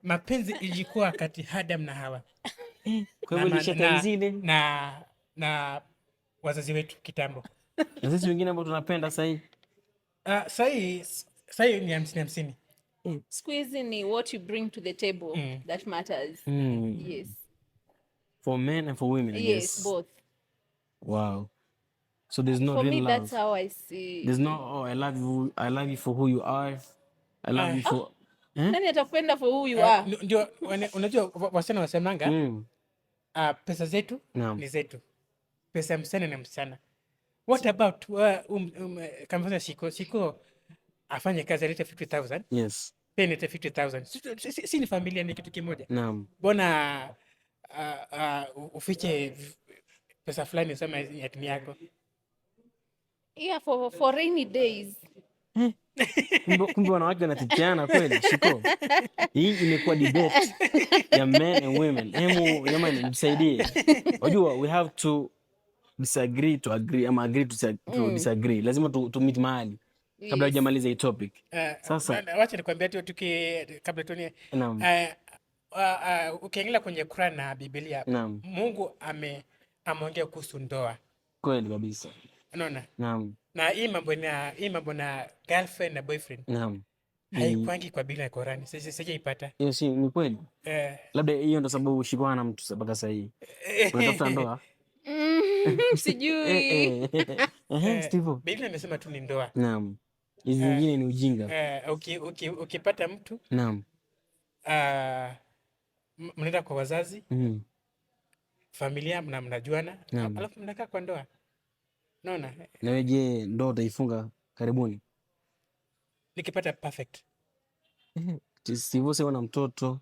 mapenzi ilikuwa kati Adam na Hawa Kwa hivyo ni shetani zile na wazazi wetu kitambo. na sisi wengine ambao tunapenda sasa hivi. Sasa ni 50-50. Siku hizi ni what you bring to the table that matters. Yes. For men and for women, I Yes, guess. both. Wow. So there's no For real me, love. that's how I see. There's no, oh, I love you for who you are. I love you for... Nani atakupenda for who you are? Ndio unajua wasichana wasemanga pesa zetu ni zetu. Pesa ya msichana ni msichana. What about kama Shiko afanye kazi alete 50,000? Yes. Pia nilete 50,000. Si ni familia, ni kitu kimoja. Naam. Mbona ufiche pesa fulani usema ya timu yako? Yeah, for rainy days. Kumbe wanawake wanatitiana kweli, Shiko. Hii imekuwa debate ya men and women. Hemu jamani msaidie. Wajua we have to disagree to agree ama agree to disagree. Lazima tu meet mahali kabla hujamaliza hii topic. Sasa wacha nikwambie tu kabla tu ukiangalia kwenye Qur'an na Biblia, Mungu ameongea kuhusu ndoa. Kweli kabisa. Unaona? Naam. Na hii mambo na girlfriend na boyfriend. Naam. Haikwangi kwa Biblia na Qur'an. Sijaipata. Hiyo si ni kweli. Labda hiyo ndo sababu Shiko na mtu mpaka sasa hii. Unatafuta ndoa? Sijui. Steve. Biblia imesema tu ni ndoa. Naam. Hizi zingine ni ujinga. Ukipata mtu. Naam. Mnaenda kwa wazazi. Familia mnajuana, alafu mnakaa kwa ndoa. Naona. Na wewe je, ndoa utaifunga karibuni? Nikipata perfect. Steve sasa una mtoto.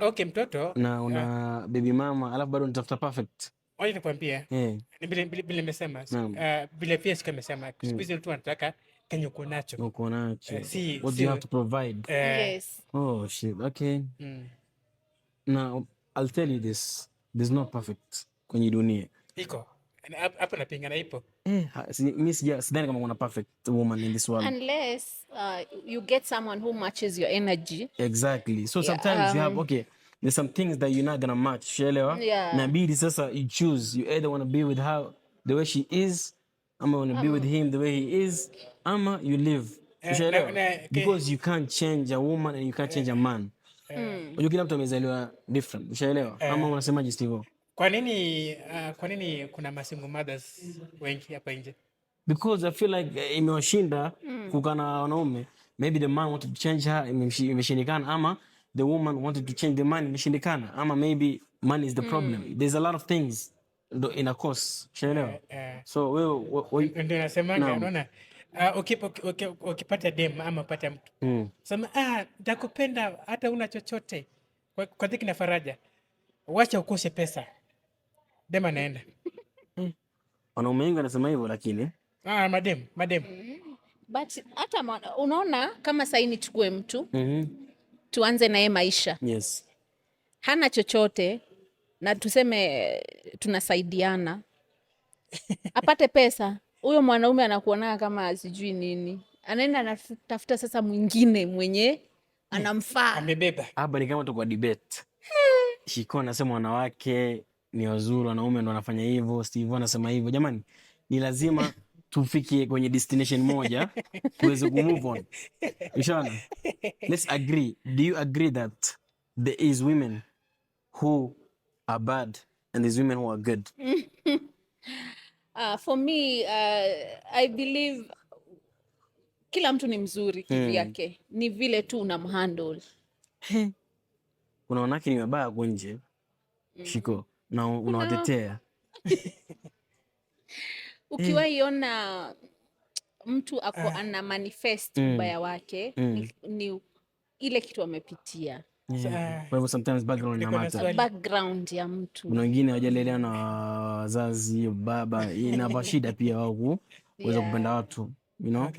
Okay, mtoto. Na una baby mama, alafu bado unatafuta perfect. Waje nikwambia. Vile nimesema. Vile pia siku nimesema. Siku hizi tu wanataka kenye uko nacho. Uko nacho. What do you have to provide? Yes. Oh shit. Okay. Now I'll tell you this. There's no perfect kwenye dunia. Iko. Hapo napingana ipo. Mimi sidhani kama kuna perfect woman in this world. Unless you get someone who matches your energy. Exactly. So sometimes you have there's some things that you're not gonna match. Shelewa? Na bidi sasa you choose. You either want to be with her the way she is, ama want to be with him the way he is, ama you live. Because you can't change a woman and you can't change a man. Unajua kila mtu amezaliwa different. Ushaelewa? Ama unasemaje Steve? Kwa nini kuna single mothers wengi hapa nje? Because I feel like imewashinda kukaa na wanaume. Maybe the man wanted to change her, imeshindikana, ama the woman wanted to change the man, imeshindikana, ama maybe money is the problem. There's a lot of things in a course. Ushaelewa? So wewe ndio nasemanga, unaona? Ukipata dem ama upata mtu. Sema nitakupenda hata una chochote. Kwa dhiki na faraja. Wacha ukose pesa. Dem anaenda. Wanaume wengi wanasema hivyo lakini madem. But hata unaona kama sasa nichukue mtu tuanze naye maisha. Yes. Hana chochote na tuseme tunasaidiana. Apate pesa. Huyo mwanaume anakuona kama sijui nini. Anaenda anatafuta sasa mwingine mwenye anamfaa. Amebeba. Hapa ni kama tu kwa debate. Shiko anasema wanawake ni wazuri, wanaume ndo wanafanya hivyo. Steve anasema hivyo. Jamani, ni lazima tufikie kwenye destination moja tuweze ku move on. Inshallah. Let's agree. Do you agree that there is women who are bad and there's women who are good? For me, I believe kila mtu ni mzuri kivyake. Ni vile tu unamhandle. Kuna wanawake ni wabaya kwa nje. Shiko, na unawatetea. Ukiwaiona mtu ana manifest ubaya wake, ni ile kitu amepitia. Kwa hivyo sometimes background ya mtu. Kuna wengine hawajalelewa na wazazi, baba, ina shida pia wao kuweza kupenda watu, you know?